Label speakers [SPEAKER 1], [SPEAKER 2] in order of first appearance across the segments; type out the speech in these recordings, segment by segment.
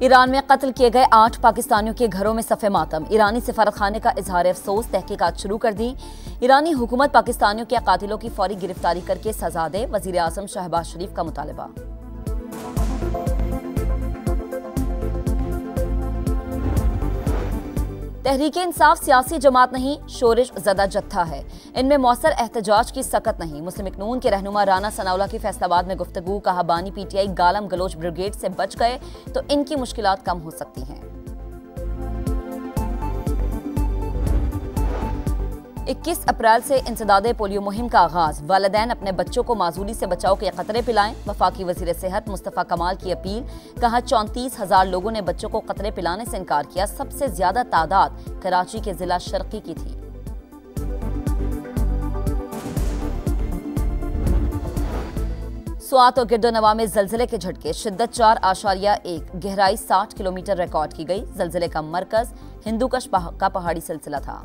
[SPEAKER 1] Iran में कत्ल किए गए 8 पाकिस्तानियों के घरों में सफ़े मातम। ईरानी सिफारतखाने का इजहार अफसोस, तहकीकात शुरू कर दी। ईरानी हुकूमत पाकिस्तानियों के कातिलों की फौरी गिरफ्तारी करके सजा दे, वजीर आज़म शहबाज शरीफ का मुतालबा। तहरीक इंसाफ सियासी जमात नहीं, शोरिश ज़दा जत्था है। इनमें मौसर एहतजाज की सकत नहीं। मुस्लिम नून के रहनुमा राना सनाउल्लाह की फैसलाबाद में गुफ्तगू, कहा बानी पीटीआई गालम गलोच ब्रिगेड से बच गए तो इनकी मुश्किलात कम हो सकती हैं। 21 अप्रैल से इंसदादे पोलियो मुहिम का आगाज। वालिदैन अपने बच्चों को माजूली से बचाव के कतरे पिलाएं। वफाकी वजीर सेहत मुस्तफ़ा कमाल की अपील, कहा 34,000 लोगों ने बच्चों को कतरे पिलाने से इनकार किया। सबसे ज्यादा तादाद कराची के जिला शर्की की थी। स्वात और गिरदोनवा में जलजिले के झटके, शिद्दत 4.1, गहराई 60 किलोमीटर रिकॉर्ड की गई। जलजिले का मरकज हिंदूकश का पहाड़ी सिलसिला था।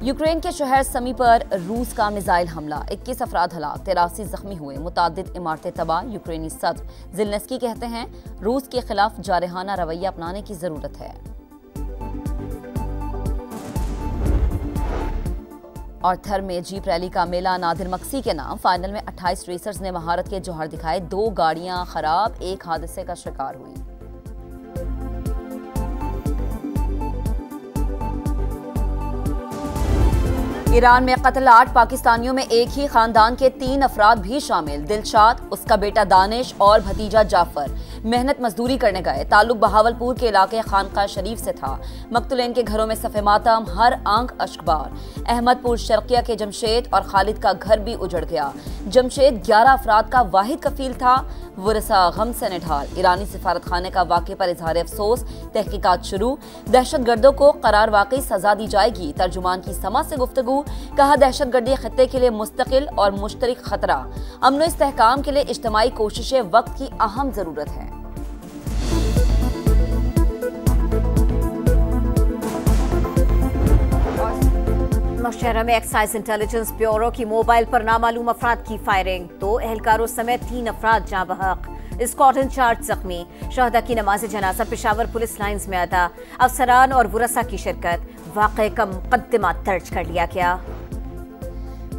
[SPEAKER 1] यूक्रेन के शहर समी पर रूस का मिसाइल हमला, 21 अफराद हलाक, 83 जख्मी हुए, मुतादिद इमारतें तबाह। यूक्रेनी सदर ज़ेलेंस्की कहते हैं रूस के खिलाफ जारहाना रवैया अपनाने की जरूरत है। और थर में जीप रैली का मेला नादिर मक्सी के नाम। फाइनल में 28 रेसर्स ने महारत के जौहर दिखाए। 2 गाड़ियां खराब, 1 हादसे का शिकार हुई। ईरान में कत्ल 8 पाकिस्तानियों में एक ही खानदान के 3 अफराद भी शामिल। दिलशाद, उसका बेटा दानिश और भतीजा जाफर मेहनत मजदूरी करने गए। ताल्लुक बहावलपुर के इलाके खानका शरीफ से था। मकतूलेन के घरों में सफ़े मातम, हर आंख अश्कबार। अहमदपुर शर्किया के जमशेद और खालिद का घर भी उजड़ गया। जमशेद 11 अफराद का वाहिद कफील था। वरसा गम से निढाल। ईरानी सिफारत खाने का वाक़े पर इजहार अफसोस, तहकीकात शुरू। दहशत गर्दों को करार वाकई सजा दी जाएगी। तर्जुमान की समा से गुफ्तगू, कहा दहशत गर्दी खत्ते के लिए मुस्तकिल और मुश्तरक खतरा। अमन इस्तेहकाम के लिए इज्तिमाई कोशिशें वक्त की अहम जरूरत है।
[SPEAKER 2] नौशहरा में एक्साइज इंटेलिजेंस ब्यूरो की मोबाइल पर नामालूम अफराद की फायरिंग, 2 एहलकारों समेत 3 अफराद जाँ बहक। स्कॉट इंचार्ज जख्मी। शहदा की नमाज जनाजा पेशावर पुलिस लाइन्स में अदा। अफसरान और वरसा की शिरकत। वाक़े का मुकद्दमा दर्ज कर लिया गया।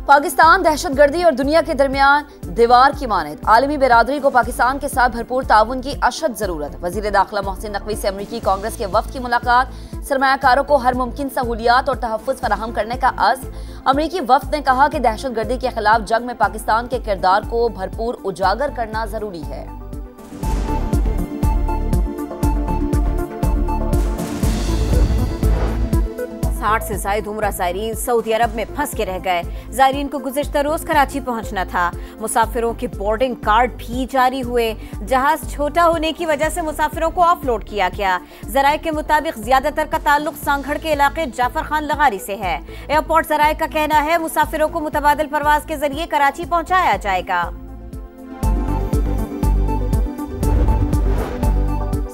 [SPEAKER 1] पाकिस्तान दहशतगर्दी और दुनिया के दरमियान दीवार की मानद। आलमी बिरादरी को पाकिस्तान के साथ भरपूर ताउन की अशद जरूरत। वजीर दाखिला मोहसिन नकवी से अमरीकी कांग्रेस के वफ्द की मुलाकात। सरमायाकारों को हर मुमकिन सहूलियात और तहफ़्फ़ुज़ फराहम करने का अज़्म। अमरीकी वफ्द ने कहा कि दहशतगर्दी के खिलाफ जंग में पाकिस्तान के किरदार को भरपूर उजागर करना जरूरी है।
[SPEAKER 2] 60 से ज़ायद उम्रा ज़ायरीन सऊदी अरब में फंस के रह गए। ज़ायरीन को गुज़िश्ता रोज़ कराची पहुंचना था। मुसाफिरों के बोर्डिंग कार्ड भी जारी हुए। जहाज छोटा होने की वजह से मुसाफिरों को ऑफलोड किया गया। ज़राए के मुताबिक ज़्यादातर का ताल्लुक सांगढ़ के इलाके जाफर खान लगारी से है। एयरपोर्ट ज़राए का कहना है मुसाफिरों को मुतबादिल परवाज के जरिए कराची पहुंचाया जाएगा।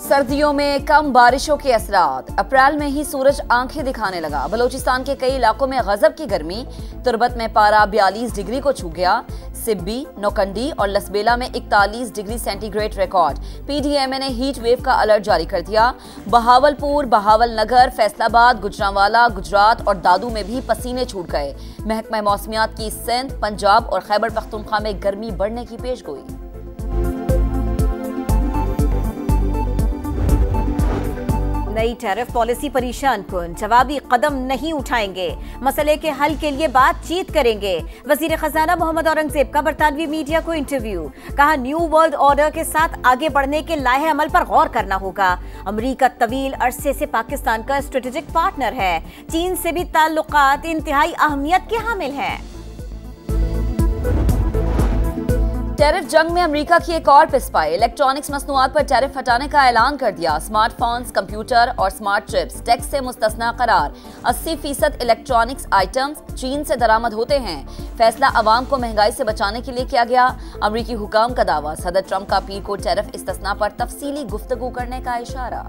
[SPEAKER 1] सर्दियों में कम बारिशों के असरात। अप्रैल में ही सूरज आंखें दिखाने लगा। बलोचिस्तान के कई इलाकों में गजब की गर्मी। तुरबत में पारा 42 डिग्री को छू गया। सिब्बी, नौकंडी और लसबेला में 41 डिग्री सेंटीग्रेड रिकॉर्ड। पीडीएमए ने हीट वेव का अलर्ट जारी कर दिया। बहावलपुर, बहावल नगर, फैसलाबाद, गुजरांवाला, गुजरात और दादू में भी पसीने छूट गए। महकमा मौसमियात की सिंध, पंजाब और खैबर पख्तूनख्वा में गर्मी बढ़ने की पेशगोई।
[SPEAKER 2] नई टैरिफ पॉलिसी परेशान कुन। जवाबी कदम नहीं उठाएंगे। मसले के हल के लिए बातचीत करेंगे। वजीर खजाना मोहम्मद औरंगजेब का बरतानवी मीडिया को इंटरव्यू। कहा न्यू वर्ल्ड ऑर्डर के साथ आगे बढ़ने के लाहे अमल पर गौर करना होगा। अमरीका तवील अरसे से पाकिस्तान का स्ट्रेटेजिक पार्टनर है। चीन से भी ताल्लुकात इंतहाई अहमियत के हामिल हैं।
[SPEAKER 1] टैरिफ जंग में अमेरिका की एक और पिसपाई। इलेक्ट्रॉनिक्स मसनूआत पर टैरिफ हटाने का ऐलान कर दिया। स्मार्टफोन्स, कंप्यूटर और स्मार्ट चिप्स टैक्स से मुस्तस्ना करार। 80% इलेक्ट्रॉनिक्स आइटम्स चीन से दरामद होते हैं। फैसला अवाम को महंगाई से बचाने के लिए किया गया। अमरीकी हुकाम का दावा। सदर ट्रंप का पीर को टैरिफ इस्तिस्ना पर तफसीली गुफ्तगू करने का इशारा।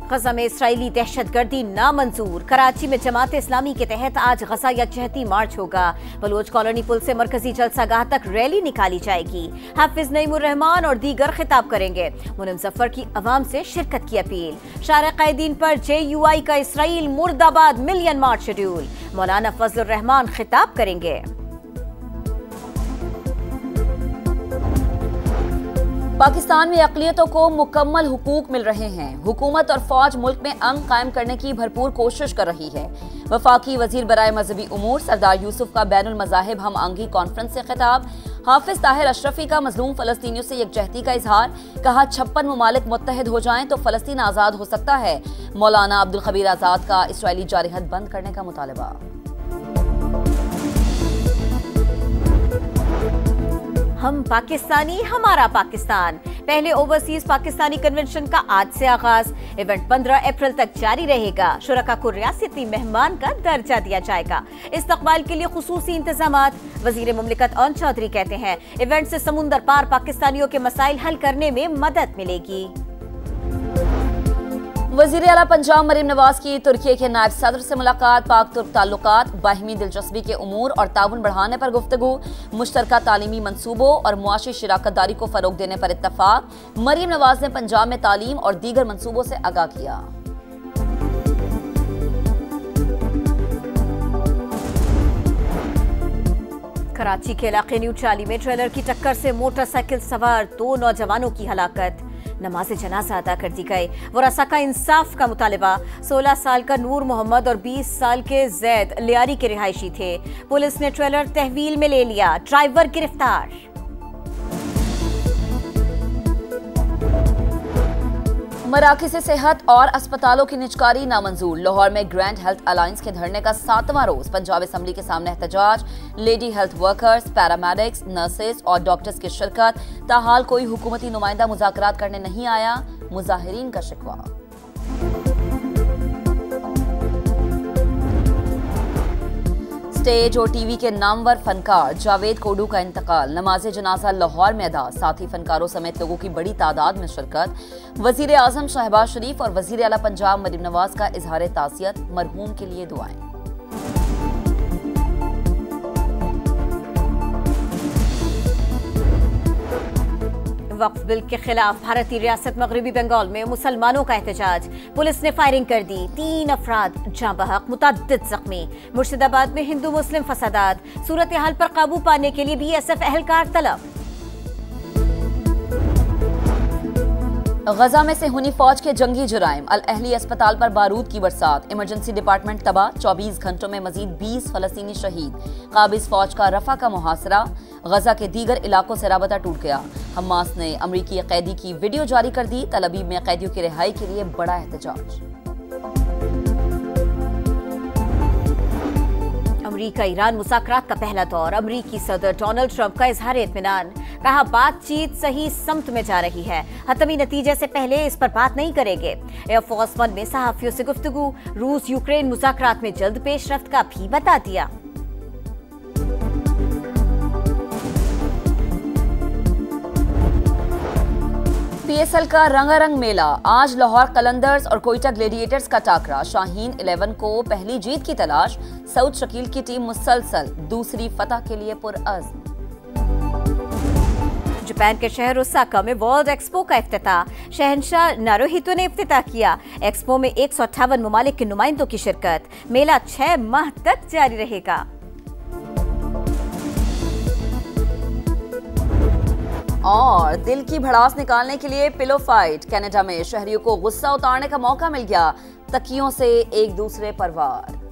[SPEAKER 2] गजा में इसराइली दहशतगर्दी नामंजूर। कराची में जमात इस्लामी के तहत आज गजा यकजहती मार्च होगा। बलोच कॉलोनी पुल से मरकजी जलसागाह तक रैली निकाली जाएगी। हाफिज नईमुर रहमान और दीगर खिताब करेंगे। मुनीम जफर की अवाम से शिरकत की अपील। शारे कायदीन पर JUI का इसराइल मुर्दाबाद मिलियन मार्च शेड्यूल। मौलाना फजलुर रहमान खिताब करेंगे।
[SPEAKER 1] पाकिस्तान में अक़लियतों को मुकम्मल हुकूक मिल रहे हैं। हुकूमत और फौज मुल्क में अमन कायम करने की भरपूर कोशिश कर रही है। वफाकी वजीर बराए मजहबी उमूर सरदार यूसुफ का बैनुल मज़ाहिब हम आहंगी कॉन्फ्रेंस से खिताब। हाफिज ताहिर अशरफी का मजलूम फलस्तीनियों से यकजहती का इजहार। कहा 56 ममालिक मुत्तहिद हो जाएं तो फलस्तीन आज़ाद हो सकता है। मौलाना अब्दुल खबीर आज़ाद का इसराइली जारहत बंद करने का मुतालबा।
[SPEAKER 2] हम पाकिस्तानी, हमारा पाकिस्तान। पहले ओवरसीज पाकिस्तानी कन्वेंशन का आज से आगाज। इवेंट 15 अप्रैल तक जारी रहेगा। शुरका को रियासती मेहमान का दर्जा दिया जाएगा। इस्तकबाल के लिए खुसूसी इंतजामात। वजीर मुमलिकत ओन चौधरी कहते हैं इवेंट से समुंदर पार पाकिस्तानियों के मसाइल हल करने में मदद मिलेगी।
[SPEAKER 1] वजीर आला पंजाब मरीम नवाज की तुर्की के नायब सदर से मुलाकात। पाक तुर्क ताल्लुकात, बाहिमी दिलचस्पी के उमूर और ताउन बढ़ाने पर गुफ्तगू। मुश्तरका तालीमी मंसूबों और मुआशी शिराकतदारी को फरोग देने पर इत्तफाक। मरीम नवाज ने पंजाब में तालीम और दीगर मंसूबों से आगाह किया।
[SPEAKER 2] कराची के इलाके न्यू चाली में ट्रेलर की टक्कर से मोटरसाइकिल सवार 2 नौजवानों की हलाकत। नमाज जनाजा अदा कर दी गई। वरासा का इंसाफ का मुतालबा। 16 साल का नूर मोहम्मद और 20 साल के जैद लियारी के रिहायशी थे। पुलिस ने ट्रेलर तहवील में ले लिया। ड्राइवर गिरफ्तार।
[SPEAKER 1] मराकज़ सेहत और अस्पतालों की निजकारी नामंजूर। लाहौर में ग्रैंड हेल्थ अलायंस के धरने का 7वां रोज। पंजाब असम्बली के सामने एहतजाज। Lady health workers, paramedics, nurses और डॉक्टर्स की शिरकत। ताहाल कोई हुकूमती नुमाइंदा मुज़ाकरात करने नहीं आया। मुजाहिरीन का शिकवा। स्टेज और टीवी के नामवर फनकार जावेद कोडू का इंतकाल। नमाज जनाजा लाहौर में अदा। साथी फनकारों समेत लोगों की बड़ी तादाद में शिरकत। वजीर आजम शहबाज शरीफ और वजीर आला पंजाब मरीम नवाज का इजहार ताज़ियत। मरहूम के लिए दुआएं।
[SPEAKER 2] वक्फ बिल के खिलाफ भारतीय रियासत मगरबी बंगाल में मुसलमानों का एहतजाज। पुलिस ने फायरिंग कर दी। 3 अफराद जाँ बहक, मुतअद्दिद जख्मी। मुर्शिदाबाद में हिंदू मुस्लिम फसादात। सूरत हाल पर काबू पाने के लिए BSF एहलकार तलब।
[SPEAKER 1] गजा में से हुनी फौज के जंगी जुराइम। अल अहली अस्पताल पर बारूद की बरसात। इमरजेंसी डिपार्टमेंट तबाह। 24 घंटों में मजीद 20 फलस्तीनी शहीद। काबिज फौज का रफा का मुहासरा। गजा के दीगर इलाकों से राबता टूट गया। हमास ने अमरीकी कैदी की वीडियो जारी कर दी। तल अवीव में कैदियों की रिहाई के लिए बड़ा एहतजाज।
[SPEAKER 2] अमरीका ईरान मुज़ाकरात का पहला दौर। अमरीकी सदर डोनाल्ड ट्रंप का इजहार इत्मीनान। कहा बातचीत सही समत में जा रही है। हतमी नतीजे से पहले इस पर बात नहीं करेंगे। एयरफोर्स 1 में सहाफियों से गुफ्तगू। रूस यूक्रेन मुज़ाकरात में जल्द पेशरफ्त का भी बता दिया।
[SPEAKER 1] PSL का रंगारंग मेला। आज लाहौर कलंदर्स और कोयटा ग्लेडिएटर्स का टाकरा। शाहीन 11 को पहली जीत की तलाश। सऊद शकील की टीम मुसलसल दूसरी फतह के लिए पुरअज़्म।
[SPEAKER 2] जापान के शहर ओसाका में वर्ल्ड एक्सपो का इफ्तिताह। शहंशाह नारुहितो ने इफ्तिताह किया। एक्सपो में 158 ममालिक के नुमाइंदों की शिरकत। मेला 6 माह तक जारी रहेगा।
[SPEAKER 1] और दिल की भड़ास निकालने के लिए पिलो फाइट। कनाडा में शहरियों को गुस्सा उतारने का मौका मिल गया। तकियों से एक दूसरे पर वार।